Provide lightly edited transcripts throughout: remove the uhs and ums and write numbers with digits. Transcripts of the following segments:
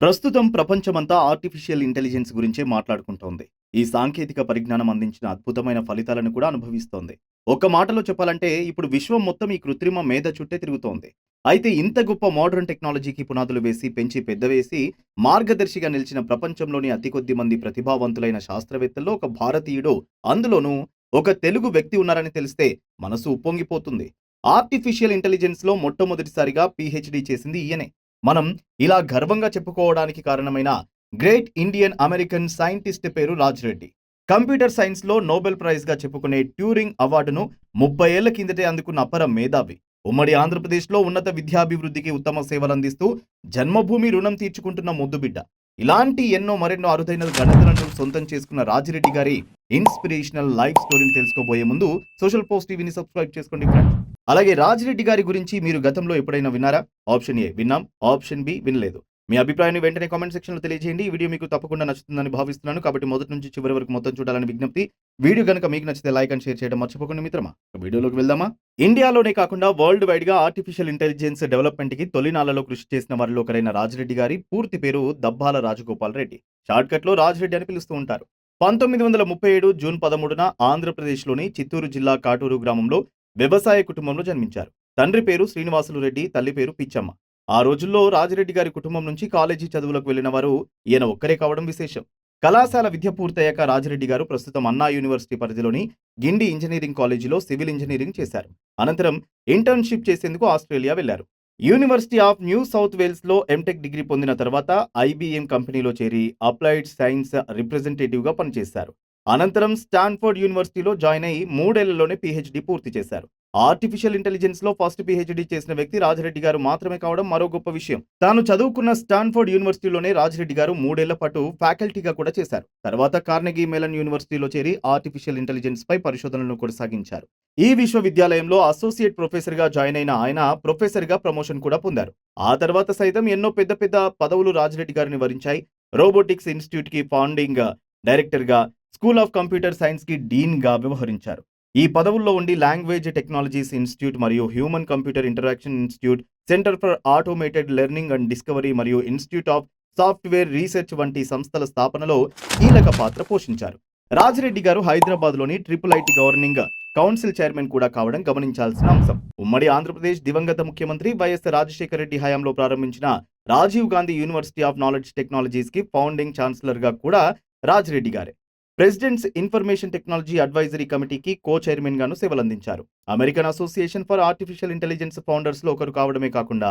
ప్రస్తుతం ప్రపంచమంతా artificial intelligence గురించే మాట్లాడుకుంటోంది. ఈ సాంకేతిక పరిజ్ఞానం అందించిన అద్భుతమైన ఫలితాలను కూడా అనుభవిస్తోంది. ఒక్క మాటలో చెప్పాలంటే ఇప్పుడు విశ్వం మొత్తం ఈ కృత్రిమ మేధ చుట్టే తిరుగుతోంది. అయితే ఇంత గొప్ప మోడర్న్ టెక్నాలజీకి పునాదులు వేసి, పెంచి పెద్దవేసి, మార్గదర్శిగా నిలిచిన ప్రపంచంలోని అతి కొద్ది మంది ప్రతిభావంతులైన శాస్త్రవేత్తల్లో ఒక భారతీయుడు, అందులోనూ ఒక తెలుగు వ్యక్తి ఉన్నారని తెలిస్తే మనసు ఉప్పొంగిపోతుంది. ఆర్టిఫిషియల్ ఇంటెలిజెన్స్‌లో మొట్టమొదటిసారిగా పీహెచ్‌డీ చేసింది ఈయనే. మనం ఇలా గర్వంగా చెప్పుకోవడానికి కారణమైన గ్రేట్ ఇండియన్ అమెరికన్ సైంటిస్ట్ పేరు రాజ్ రెడ్డి. కంప్యూటర్ సైన్స్‌లో నోబెల్ ప్రైజ్‌గా చెప్పుకునే ట్యూరింగ్ అవార్డును 30 ఏళ్ల కిందటే అందుకున్న అపర మేధావి. ఉమ్మడి ఆంధ్రప్రదేశ్‌లో ఉన్నత విద్యాభివృద్ధికి ఉత్తమ సేవలందిస్తూ జన్మభూమి రుణం తీర్చుకుంటున్న ముద్దుబిడ్డ. ఇలాంటి మరెన్నో అరుదైన ఘనతలను సొంతం చేసుకున్న రాజిరెడ్డి గారి ఇన్స్పిరేషనల్ లైఫ్ స్టోరీని తెలుసుకోబోయే ముందు సోషల్ పోస్ట్ టీవీని సబ్స్క్రైబ్ చేసుకోండి ఫ్రెండ్స్. అలాగే రాజిరెడ్డి గారి గురించి మీరు గతంలో ఎప్పుడైనా విన్నారా? ఆప్షన్ ఏ విన్నాం, ఆప్షన్ బి వినలేదు. మీ అభిప్రాయాన్ని వెంటనే కామెంట్ సెక్షన్‌లో తెలియజేయండి. ఈ వీడియో మీకు తప్పకుండా నచ్చుతుందని భావిస్తున్నాను. కాబట్టి మొదటి నుంచి చివరి వరకు మొత్తం చూడాలని విజ్ఞప్తి. వీడియో గనుక మీకు నచ్చితే లైక్ అండ్ షేర్ చేయడం మర్చిపోకండి మిత్రమా. వీడియోలోకి వెళ్దామా? ఇండియాలోనే కాకుండా వరల్డ్ వైడ్‌గా ఆర్టిఫిషియల్ ఇంటెలిజెన్స్ డెవలప్‌మెంట్‌కి తొలినాళ్లలో కృషి చేసిన వారిలో ఒకరైన రాజిరెడ్డి గారి పూర్తి పేరు దబ్బాల రాజగోపాల్ రెడ్డి. షార్ట్‌కట్‌లో రాజిరెడ్డి అని పిలుస్తూ ఉంటారు. 1937 జూన్ 13న ఆంధ్రప్రదేశ్‌లోని చిత్తూరు జిల్లా కాటూరు గ్రామంలో వ్యవసాయ కుటుంబంలో జన్మించారు. తండ్రి పేరు శ్రీనివాసులు రెడ్డి, తల్లి పేరు పిచ్చమ్మ. ఆ రోజుల్లో రాజిరెడ్డి గారి కుటుంబం నుంచి కాలేజీ చదువులకు వెళ్లిన వారు ఈయన ఒక్కరే కావడం విశేషం. కళాశాల విద్య పూర్తయ్యాక రాజిరెడ్డి గారు ప్రస్తుతం అన్నా యూనివర్సిటీ పరిధిలోని గిండి ఇంజనీరింగ్ కాలేజీలో సివిల్ ఇంజనీరింగ్ చేశారు. అనంతరం ఇంటర్న్‌షిప్ చేసేందుకు ఆస్ట్రేలియా వెళ్లారు. యూనివర్సిటీ ఆఫ్ న్యూ సౌత్ వేల్స్‌లో ఎంటెక్ డిగ్రీ పొందిన తర్వాత ఐబీఎం కంపెనీలో చేరి అప్లైడ్ సైన్స్ రిప్రజెంటేటివ్‌గా పనిచేశారు. అనంతరం స్టాన్ఫోర్డ్ యూనివర్సిటీలో జాయిన్ అయి 3 ఏళ్లలోనే పీహెచ్‌డీ పూర్తి చేశారు. ఆర్టిఫిషియల్ ఇంటెలిజెన్స్‌లో ఫస్ట్ పీహెచ్‌డీ చేసిన వ్యక్తి రాజిరెడ్డి గారు మాత్రమే కావడం మరో గొప్ప విషయం. తాను చదువుకున్న స్టాన్ఫోర్డ్ యూనివర్సిటీలోనే రాజిరెడ్డి గారు 3 ఏళ్ల పాటు ఫ్యాకల్టీగా కూడా చేశారు. తర్వాత కార్నెగీ మెలన్ యూనివర్సిటీలో చేరి ఆర్టిఫిషియల్ ఇంటెలిజెన్స్‌పై పరిశోధనలను కొనసాగించారు. ఈ విశ్వవిద్యాలయంలో అసోసియేట్ ప్రొఫెసర్‌గా జాయిన్ అయిన ఆయన ప్రొఫెసర్‌గా ప్రమోషన్ కూడా పొందారు. ఆ తర్వాత సైతం ఎన్నో పెద్ద పెద్ద పదవులు రాజిరెడ్డి గారిని వరించాయి. రోబోటిక్స్ ఇన్‌స్టిట్యూట్‌కి ఫౌండింగ్ డైరెక్టర్‌గా, స్కూల్ ఆఫ్ కంప్యూటర్ సైన్స్‌కి డీన్‌గా వ్యవహరించారు. ఈ పదవుల్లో ఉండి లాంగ్వేజ్ టెక్నాలజీస్ ఇన్స్టిట్యూట్ మరియు human computer interaction institute, centre for automated learning and discovery మరియు ఇన్స్టిట్యూట్ ఆఫ్ సాఫ్ట్‌వేర్ రీసెర్చ్ వంటి సంస్థల స్థాపనలో కీలక పాత్ర పోషించారు. రాజిరెడ్డి గారు హైదరాబాద్‌లోని triple IT governing council chairman కూడా కావడం గమనించాల్సిన అంశం. ఉమ్మడి ఆంధ్రప్రదేశ్ దివంగత ముఖ్యమంత్రి వైఎస్ రాజశేఖర రెడ్డి హయాంలో ప్రారంభించిన Rajiv Gandhi university of knowledge టెక్నాలజీస్‌కి ఫౌండింగ్ ఛాన్సలర్‌గా కూడా రాజిరెడ్డి గారే. ప్రెసిడెంట్స్ ఇన్ఫర్మేషన్ టెక్నాలజీ అడ్వైజరీ కమిటీకి కో చైర్మన్ గాను సేవలందించారు. American association for artificial intelligence ఫౌండర్స్‌లో ఒకరు కావడమే కాకుండా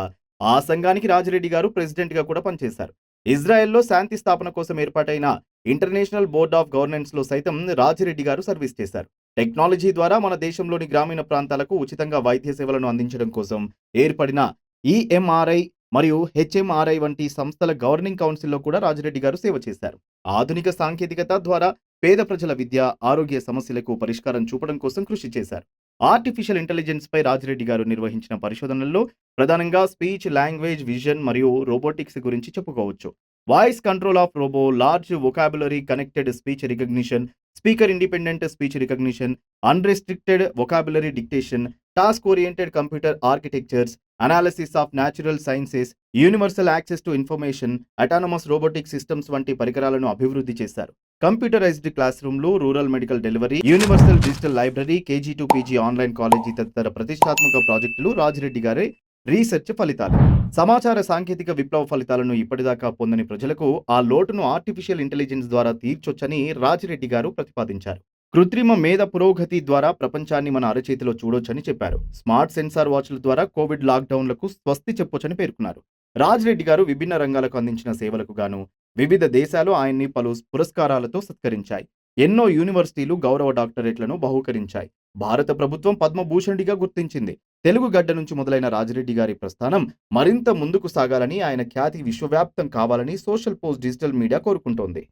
ఆ సంఘానికి రాజిరెడ్డి గారు ప్రెసిడెంట్‌గా కూడా పనిచేశారు. ఇజ్రాయెల్‌లో శాంతి స్థాపన కోసం ఏర్పాటైన ఇంటర్నేషనల్ బోర్డ్ ఆఫ్ గవర్నెన్స్‌లో సైతం రాజిరెడ్డి గారు సర్వీస్ చేశారు. టెక్నాలజీ ద్వారా మన దేశంలోని గ్రామీణ ప్రాంతాలకు ఉచితంగా వైద్య సేవలను అందించడం కోసం ఏర్పడిన ఈఎంఆర్ఐ మరియు హెచ్ఎంఆర్ఐ వంటి సంస్థల గవర్నింగ్ కౌన్సిల్‌లో కూడా రాజిరెడ్డి గారు సేవ చేశారు. ఆధునిక సాంకేతికత ద్వారా పేద ప్రజల విద్య, ఆరోగ్య సమస్యలకు పరిష్కారం చూపడం కోసం కృషి చేశారు. ఆర్టిఫిషియల్ ఇంటెలిజెన్స్ పై రాజిరెడ్డి గారు నిర్వహించిన పరిశోధనల్లో ప్రధానంగా స్పీచ్, లాంగ్వేజ్ విజన్ మరియు రోబోటిక్స్ గురించి చెప్పుకోవచ్చు. Voice control of robo, large vocabulary connected speech recognition, speaker independent speech recognition, unrestricted vocabulary dictation, task oriented computer architectures, analysis of natural sciences, universal access to information, autonomous robotic systems వంటి పరికరాలను అభివృద్ధి చేశారు. Computerised class రూమ్లు, rural medical delivery, universal digital library, KG to PG online college తదితర ప్రతిష్టాత్మక ప్రాజెక్టులు రాజిరెడ్డి గారి research ఫలితాలు. సమాచార సాంకేతిక విప్లవ ఫలితాలను ఇప్పటిదాకా పొందని ప్రజలకు ఆ లోటును ఆర్టిఫిషియల్ ఇంటెలిజెన్స్ ద్వారా తీర్చొచ్చని రాజిరెడ్డి గారు ప్రతిపాదించారు. కృత్రిమ మేధ పురోగతి ద్వారా ప్రపంచాన్ని మన అరచేతిలో చూడొచ్చని చెప్పారు. స్మార్ట్ సెన్సార్ వాచ్ల ద్వారా కోవిడ్ లాక్డౌన్లకు స్వస్తి చెప్పొచ్చని పేర్కొన్నారు. రాజిరెడ్డి గారు విభిన్న రంగాలకు అందించిన సేవలకు గాను వివిధ దేశాలు ఆయన్ని పలు పురస్కారాలతో సత్కరించాయి. ఎన్నో యూనివర్సిటీలు గౌరవ డాక్టరేట్లను బహూకరించాయి. భారత ప్రభుత్వం పద్మభూషణుడిగా గుర్తించింది. తెలుగు గడ్డ నుంచి మొదలైన రాజిరెడ్డి గారి ప్రస్థానం మరింత ముందుకు సాగాలని, ఆయన ఖ్యాతి విశ్వవ్యాప్తం కావాలని సోషల్ పోస్ట్ డిజిటల్ మీడియా కోరుకుంటోంది.